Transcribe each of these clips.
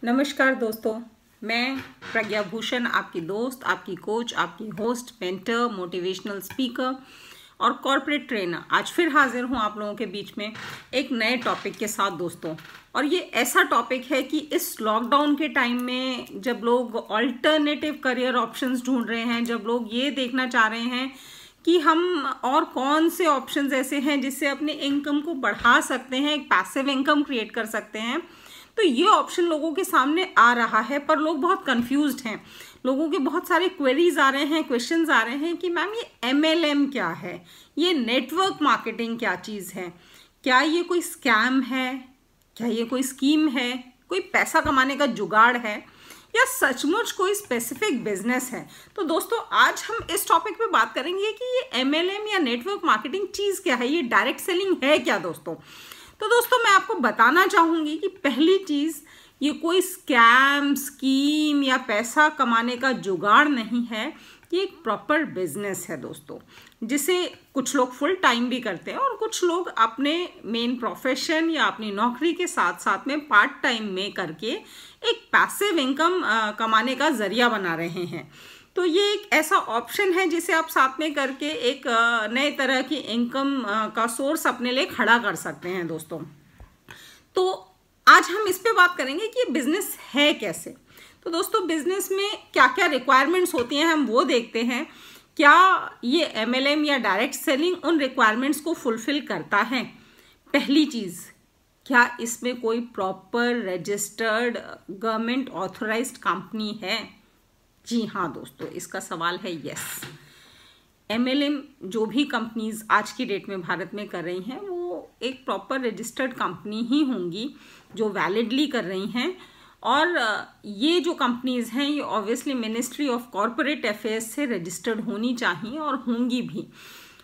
नमस्कार दोस्तों, मैं प्रज्ञा भूषण, आपकी दोस्त, आपकी कोच, आपकी होस्ट, मेंटर, मोटिवेशनल स्पीकर और कॉर्पोरेट ट्रेनर आज फिर हाजिर हूं आप लोगों के बीच में एक नए टॉपिक के साथ दोस्तों। और ये ऐसा टॉपिक है कि इस लॉकडाउन के टाइम में जब लोग ऑल्टरनेटिव करियर ऑप्शंस ढूंढ रहे हैं, जब लोग ये देखना चाह रहे हैं कि हम और कौन से ऑप्शंस ऐसे हैं जिससे अपने इनकम को बढ़ा सकते हैं, एक पैसिव इनकम क्रिएट कर सकते हैं, तो ये ऑप्शन लोगों के सामने आ रहा है। पर लोग बहुत कंफ्यूज्ड हैं, लोगों के बहुत सारे क्वेरीज आ रहे हैं, क्वेश्चंस आ रहे हैं कि मैम ये MLM क्या है, ये नेटवर्क मार्केटिंग क्या चीज़ है, क्या ये कोई स्कैम है, क्या ये कोई स्कीम है, कोई पैसा कमाने का जुगाड़ है या सचमुच कोई स्पेसिफिक बिजनेस है। तो दोस्तों आज हम इस टॉपिक पे बात करेंगे कि ये MLM या नेटवर्क मार्केटिंग चीज़ क्या है, ये डायरेक्ट सेलिंग है क्या दोस्तों। तो दोस्तों मैं आपको बताना चाहूँगी कि पहली चीज़, ये कोई स्कैम, स्कीम या पैसा कमाने का जुगाड़ नहीं है, ये एक प्रॉपर बिजनेस है दोस्तों, जिसे कुछ लोग फुल टाइम भी करते हैं और कुछ लोग अपने मेन प्रोफेशन या अपनी नौकरी के साथ साथ में पार्ट टाइम में करके एक पैसिव इनकम कमाने का जरिया बना रहे हैं। तो ये एक ऐसा ऑप्शन है जिसे आप साथ में करके एक नए तरह की इनकम का सोर्स अपने लिए खड़ा कर सकते हैं दोस्तों। तो आज हम इस पे बात करेंगे कि ये बिजनेस है कैसे। तो दोस्तों बिजनेस में क्या क्या रिक्वायरमेंट्स होती हैं हम वो देखते हैं। क्या ये MLM या डायरेक्ट सेलिंग उन रिक्वायरमेंट्स को फुलफिल करता है? पहली चीज़, क्या इसमें कोई proper registered government authorised company है? जी हाँ दोस्तों, इसका सवाल है यस। MLM जो भी कंपनीज आज की डेट में भारत में कर रही हैं वो एक प्रॉपर रजिस्टर्ड कंपनी ही होंगी जो वैलिडली कर रही हैं। और ये जो कंपनीज हैं ये obviously ministry of corporate affairs से रजिस्टर्ड होनी चाहिए और होंगी भी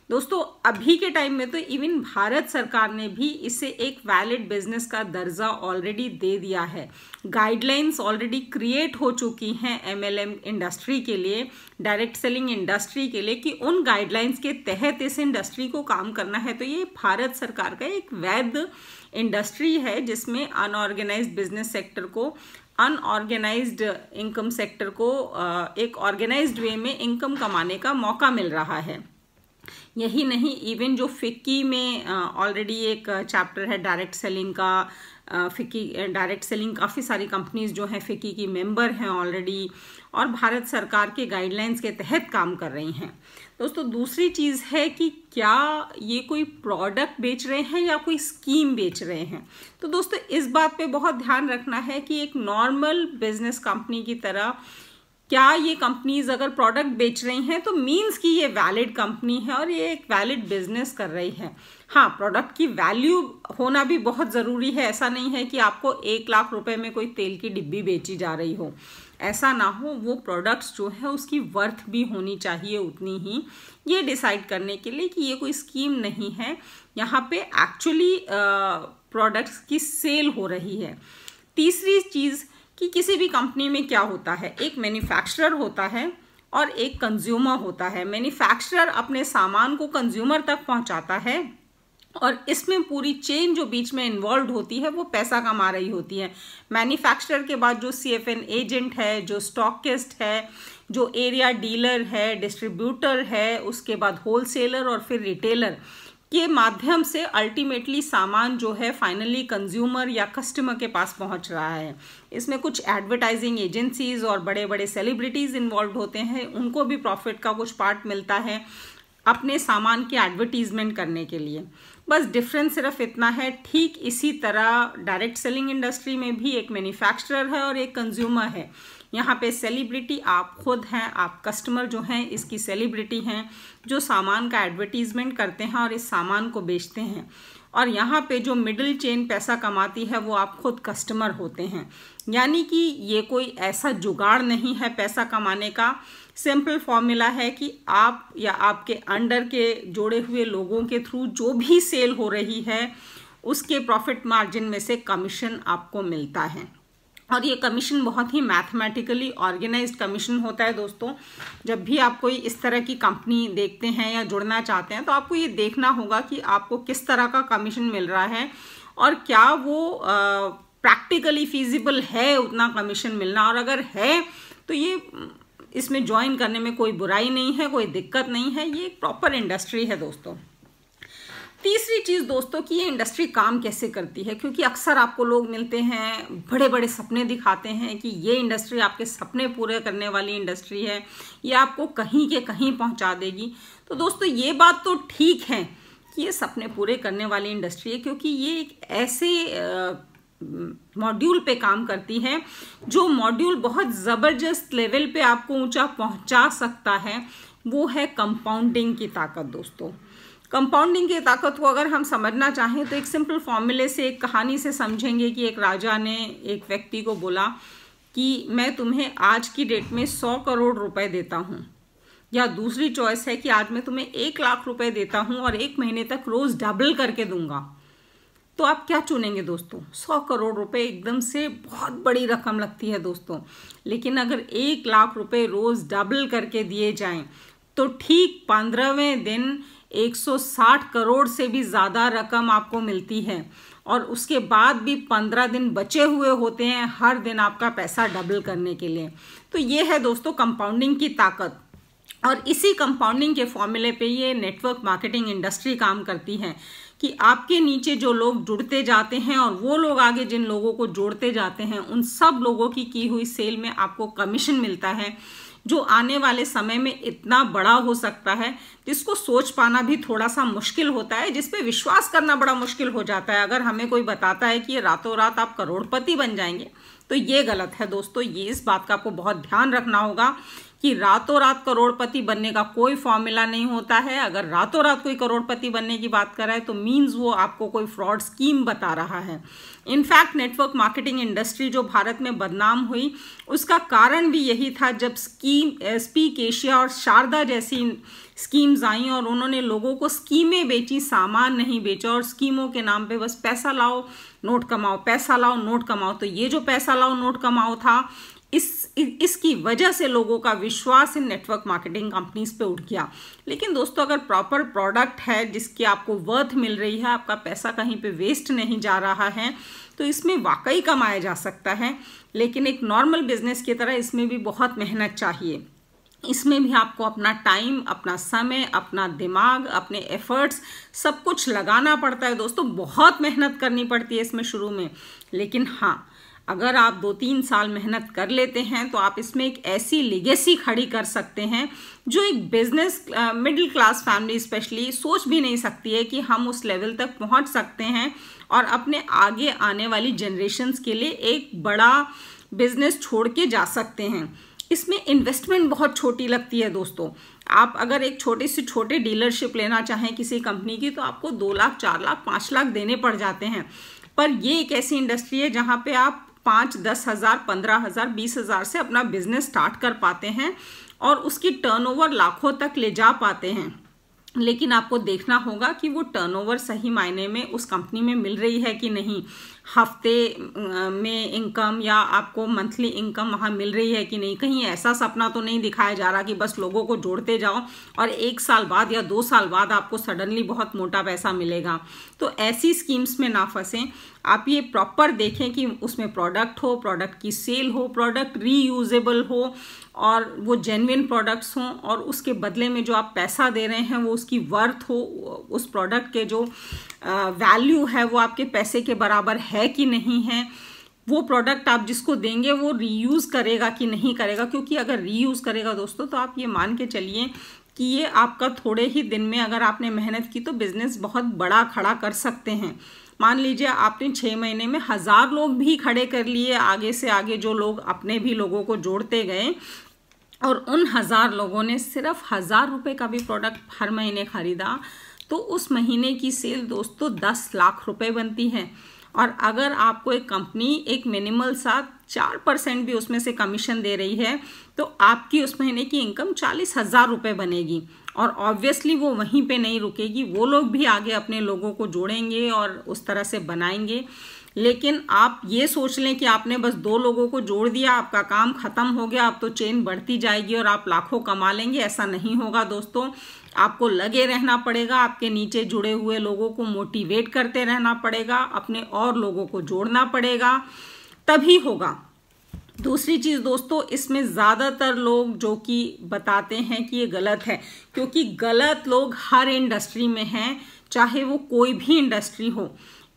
दोस्तों। अभी के टाइम में तो इवन भारत सरकार ने भी इसे एक वैलिड बिजनेस का दर्जा ऑलरेडी दे दिया है। गाइडलाइंस ऑलरेडी क्रिएट हो चुकी हैं MLM इंडस्ट्री के लिए, डायरेक्ट सेलिंग इंडस्ट्री के लिए, कि उन गाइडलाइंस के तहत इस इंडस्ट्री को काम करना है। तो ये भारत सरकार का एक वैध इंडस्ट्री है जिसमें अनऑर्गेनाइज्ड बिजनेस सेक्टर को, अनऑर्गेनाइज्ड इनकम सेक्टर को एक ऑर्गेनाइज्ड वे में इनकम कमाने का मौका मिल रहा है। यही नहीं, इवन जो फिक्की में ऑलरेडी एक चैप्टर है डायरेक्ट सेलिंग का, फिक्की डायरेक्ट सेलिंग काफ़ी सारी कंपनीज जो हैं फिक्की की मेंबर हैं ऑलरेडी और भारत सरकार के गाइडलाइंस के तहत काम कर रही हैं दोस्तों। दूसरी चीज़ है कि क्या ये कोई प्रोडक्ट बेच रहे हैं या कोई स्कीम बेच रहे हैं। तो दोस्तों इस बात पे बहुत ध्यान रखना है कि एक नॉर्मल बिजनेस कंपनी की तरह क्या ये कंपनीज अगर प्रोडक्ट बेच रही हैं तो मीन्स कि ये वैलिड कंपनी है और ये एक वैलिड बिजनेस कर रही है। हाँ, प्रोडक्ट की वैल्यू होना भी बहुत ज़रूरी है। ऐसा नहीं है कि आपको 1 लाख रुपए में कोई तेल की डिब्बी बेची जा रही हो, ऐसा ना हो। वो प्रोडक्ट्स जो है उसकी वर्थ भी होनी चाहिए उतनी ही, ये डिसाइड करने के लिए कि ये कोई स्कीम नहीं है, यहाँ पे एक्चुअली प्रोडक्ट्स की सेल हो रही है। तीसरी चीज़ कि किसी भी कंपनी में क्या होता है, एक मैन्युफैक्चरर होता है और एक कंज्यूमर होता है। मैन्युफैक्चरर अपने सामान को कंज्यूमर तक पहुंचाता है और इसमें पूरी चेन जो बीच में इन्वॉल्व होती है वो पैसा कमा रही होती है। मैन्युफैक्चरर के बाद जो CFN एजेंट है, जो स्टॉकिस्ट है, जो एरिया डीलर है, डिस्ट्रीब्यूटर है, उसके बाद होलसेलर और फिर रिटेलर के माध्यम से अल्टीमेटली सामान जो है फाइनली कंज्यूमर या कस्टमर के पास पहुंच रहा है। इसमें कुछ एडवर्टाइजिंग एजेंसीज और बड़े बड़े सेलिब्रिटीज़ इन्वॉल्व होते हैं, उनको भी प्रॉफिट का कुछ पार्ट मिलता है अपने सामान की एडवर्टीजमेंट करने के लिए। बस डिफरेंस सिर्फ इतना है। ठीक इसी तरह डायरेक्ट सेलिंग इंडस्ट्री में भी एक मैन्युफैक्चरर है और एक कंज्यूमर है। यहाँ पे सेलिब्रिटी आप खुद हैं, आप कस्टमर जो हैं इसकी सेलिब्रिटी हैं जो सामान का एडवर्टीजमेंट करते हैं और इस सामान को बेचते हैं। और यहाँ पे जो मिडिल चेन पैसा कमाती है वो आप खुद कस्टमर होते हैं। यानी कि ये कोई ऐसा जुगाड़ नहीं है पैसा कमाने का, सिंपल फॉर्मूला है कि आप या आपके अंडर के जोड़े हुए लोगों के थ्रू जो भी सेल हो रही है उसके प्रॉफिट मार्जिन में से कमीशन आपको मिलता है। और ये कमीशन बहुत ही मैथमेटिकली ऑर्गेनाइज्ड कमीशन होता है दोस्तों। जब भी आप कोई इस तरह की कंपनी देखते हैं या जुड़ना चाहते हैं तो आपको ये देखना होगा कि आपको किस तरह का कमीशन मिल रहा है और क्या वो प्रैक्टिकली फीजिबल है उतना कमीशन मिलना, और अगर है तो ये इसमें ज्वाइन करने में कोई बुराई नहीं है, कोई दिक्कत नहीं है, ये एक प्रॉपर इंडस्ट्री है दोस्तों। तीसरी चीज़ दोस्तों कि ये इंडस्ट्री काम कैसे करती है, क्योंकि अक्सर आपको लोग मिलते हैं, बड़े बड़े सपने दिखाते हैं कि ये इंडस्ट्री आपके सपने पूरे करने वाली इंडस्ट्री है, ये आपको कहीं के कहीं पहुंचा देगी। तो दोस्तों ये बात तो ठीक है कि ये सपने पूरे करने वाली इंडस्ट्री है, क्योंकि ये एक ऐसे मॉड्यूल पे काम करती है जो मॉड्यूल बहुत ज़बरदस्त लेवल पे आपको ऊंचा पहुंचा सकता है, वो है कंपाउंडिंग की ताकत दोस्तों। कंपाउंडिंग की ताकत को अगर हम समझना चाहें तो एक सिंपल फॉर्मूले से, एक कहानी से समझेंगे कि एक राजा ने एक व्यक्ति को बोला कि मैं तुम्हें आज की डेट में 100 करोड़ रुपए देता हूँ, या दूसरी चॉइस है कि आज मैं तुम्हें 1 लाख रुपए देता हूँ और 1 महीने तक रोज डबल करके दूंगा। तो आप क्या चुनेंगे दोस्तों? 100 करोड़ रुपए एकदम से बहुत बड़ी रकम लगती है दोस्तों, लेकिन अगर 1 लाख रुपए रोज डबल करके दिए जाएं तो ठीक 15वें दिन 160 करोड़ से भी ज़्यादा रकम आपको मिलती है, और उसके बाद भी 15 दिन बचे हुए होते हैं हर दिन आपका पैसा डबल करने के लिए। तो ये है दोस्तों कंपाउंडिंग की ताकत, और इसी कंपाउंडिंग के फॉर्मूले पे ये नेटवर्क मार्केटिंग इंडस्ट्री काम करती है कि आपके नीचे जो लोग जुड़ते जाते हैं और वो लोग आगे जिन लोगों को जोड़ते जाते हैं, उन सब लोगों की हुई सेल में आपको कमीशन मिलता है, जो आने वाले समय में इतना बड़ा हो सकता है जिसको सोच पाना भी थोड़ा सा मुश्किल होता है, जिस पे विश्वास करना बड़ा मुश्किल हो जाता है। अगर हमें कोई बताता है कि ये रातों रात आप करोड़पति बन जाएंगे तो ये गलत है दोस्तों। ये इस बात का आपको बहुत ध्यान रखना होगा कि रातों रात करोड़पति बनने का कोई फॉर्मूला नहीं होता है। अगर रातों रात कोई करोड़पति बनने की बात कर रहा है तो मीन्स वो आपको कोई फ्रॉड स्कीम बता रहा है। इनफैक्ट नेटवर्क मार्केटिंग इंडस्ट्री जो भारत में बदनाम हुई उसका कारण भी यही था, जब स्पीक एशिया और शारदा जैसी स्कीम्स आई और उन्होंने लोगों को स्कीमें बेची, सामान नहीं बेचा, और स्कीमों के नाम पे बस पैसा लाओ नोट कमाओ, पैसा लाओ नोट कमाओ। तो ये जो पैसा लाओ नोट कमाओ था, इसकी वजह से लोगों का विश्वास इन नेटवर्क मार्केटिंग कंपनीज पे उठ गया। लेकिन दोस्तों अगर प्रॉपर प्रोडक्ट है जिसकी आपको वर्थ मिल रही है, आपका पैसा कहीं पे वेस्ट नहीं जा रहा है, तो इसमें वाकई कमाया जा सकता है। लेकिन एक नॉर्मल बिजनेस की तरह इसमें भी बहुत मेहनत चाहिए। इसमें भी आपको अपना टाइम, अपना समय, अपना दिमाग, अपने एफर्ट्स सब कुछ लगाना पड़ता है दोस्तों। बहुत मेहनत करनी पड़ती है इसमें शुरू में, लेकिन हाँ अगर आप 2-3 साल मेहनत कर लेते हैं तो आप इसमें एक ऐसी लेगेसी खड़ी कर सकते हैं जो एक business middle class family specially सोच भी नहीं सकती है कि हम उस लेवल तक पहुंच सकते हैं और अपने आगे आने वाली जनरेशन्स के लिए एक बड़ा बिजनेस छोड़ के जा सकते हैं। इसमें इन्वेस्टमेंट बहुत छोटी लगती है दोस्तों। आप अगर एक छोटे से छोटे डीलरशिप लेना चाहें किसी कंपनी की तो आपको 2 लाख, 4 लाख, 5 लाख देने पड़ जाते हैं। पर ये एक ऐसी इंडस्ट्री है जहाँ पे आप 5-10 हज़ार, 15 हज़ार, 20 हज़ार से अपना बिजनेस स्टार्ट कर पाते हैं और उसकी टर्नओवर लाखों तक ले जा पाते हैं। लेकिन आपको देखना होगा कि वो टर्नओवर सही मायने में उस कंपनी में मिल रही है कि नहीं, हफ्ते में इनकम या आपको मंथली इनकम वहाँ मिल रही है कि नहीं। कहीं ऐसा सपना तो नहीं दिखाया जा रहा कि बस लोगों को जोड़ते जाओ और 1 साल बाद या 2 साल बाद आपको सडनली बहुत मोटा पैसा मिलेगा। तो ऐसी स्कीम्स में ना फंसें। आप ये प्रॉपर देखें कि उसमें प्रोडक्ट हो, प्रोडक्ट की सेल हो, प्रोडक्ट रीयूजेबल हो और वो जेन्युइन प्रोडक्ट्स हों, और उसके बदले में जो आप पैसा दे रहे हैं वो उसकी वर्थ हो, उस प्रोडक्ट के जो वैल्यू है वो आपके पैसे के बराबर है कि नहीं है। वो प्रोडक्ट आप जिसको देंगे वो रीयूज़ करेगा कि नहीं करेगा, क्योंकि अगर रीयूज़ करेगा दोस्तों तो आप ये मान के चलिए कि ये आपका थोड़े ही दिन में, अगर आपने मेहनत की तो बिजनेस बहुत बड़ा खड़ा कर सकते हैं। मान लीजिए आपने 6 महीने में 1000 लोग भी खड़े कर लिए, आगे से आगे जो लोग अपने भी लोगों को जोड़ते गए, और उन 1000 लोगों ने सिर्फ 1000 रुपये का भी प्रोडक्ट हर महीने खरीदा, तो उस महीने की सेल दोस्तों 10 लाख रुपए बनती है। और अगर आपको एक कंपनी एक मिनिमल सा 4% भी उसमें से कमीशन दे रही है तो आपकी उस महीने की इनकम 40,000 रुपये बनेगी। और ऑब्वियसली वो वहीं पे नहीं रुकेगी, वो लोग भी आगे अपने लोगों को जोड़ेंगे और उस तरह से बनाएंगे। लेकिन आप ये सोच लें कि आपने बस 2 लोगों को जोड़ दिया, आपका काम खत्म हो गया, अब तो चेन बढ़ती जाएगी और आप लाखों कमा लेंगे। ऐसा नहीं होगा दोस्तों। आपको लगे रहना पड़ेगा, आपके नीचे जुड़े हुए लोगों को मोटिवेट करते रहना पड़ेगा, अपने और लोगों को जोड़ना पड़ेगा, तभी होगा। दूसरी चीज़ दोस्तों, इसमें ज़्यादातर लोग जो कि बताते हैं कि ये गलत है, क्योंकि गलत लोग हर इंडस्ट्री में हैं, चाहे वो कोई भी इंडस्ट्री हो,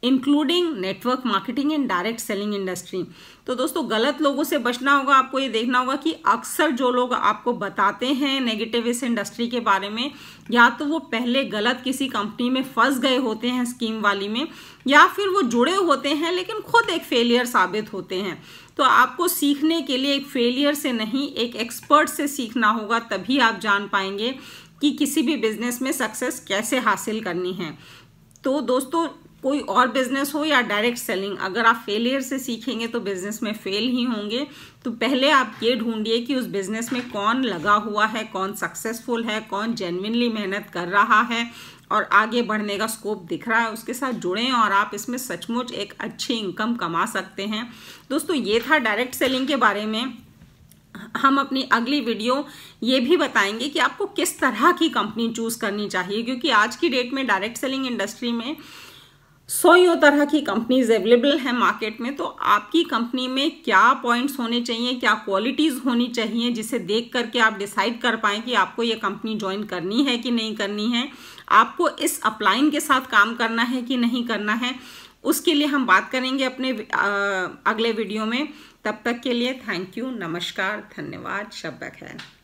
including network marketing and direct selling industry. तो दोस्तों गलत लोगों से बचना होगा। आपको ये देखना होगा कि अक्सर जो लोग आपको बताते हैं नेगेटिव इस इंडस्ट्री के बारे में, या तो वो पहले गलत किसी कंपनी में फंस गए होते हैं स्कीम वाली में, या फिर वो जुड़े होते हैं लेकिन खुद एक फेलियर साबित होते हैं। तो आपको सीखने के लिए एक फेलियर से नहीं, एक एक्सपर्ट से सीखना होगा, तभी आप जान पाएंगे कि किसी भी बिजनेस में सक्सेस कैसे हासिल करनी है। तो दोस्तों कोई और बिजनेस हो या डायरेक्ट सेलिंग, अगर आप फेलियर से सीखेंगे तो बिजनेस में फेल ही होंगे। तो पहले आप ये ढूंढिए कि उस बिजनेस में कौन लगा हुआ है, कौन सक्सेसफुल है, कौन जेन्युइनली मेहनत कर रहा है और आगे बढ़ने का स्कोप दिख रहा है, उसके साथ जुड़ें और आप इसमें सचमुच एक अच्छी इनकम कमा सकते हैं। दोस्तों ये था डायरेक्ट सेलिंग के बारे में। हम अपनी अगली वीडियो ये भी बताएंगे कि आपको किस तरह की कंपनी चूज करनी चाहिए, क्योंकि आज की डेट में डायरेक्ट सेलिंग इंडस्ट्री में 100 तरह की कंपनीज अवेलेबल है मार्केट में। तो आपकी कंपनी में क्या पॉइंट्स होने चाहिए, क्या क्वालिटीज होनी चाहिए, जिसे देख करके आप डिसाइड कर पाएं कि आपको ये कंपनी ज्वाइन करनी है कि नहीं करनी है, आपको इस अपलाइन के साथ काम करना है कि नहीं करना है। उसके लिए हम बात करेंगे अपने अगले वीडियो में। तब तक के लिए थैंक यू, नमस्कार, धन्यवाद, शब बखैर।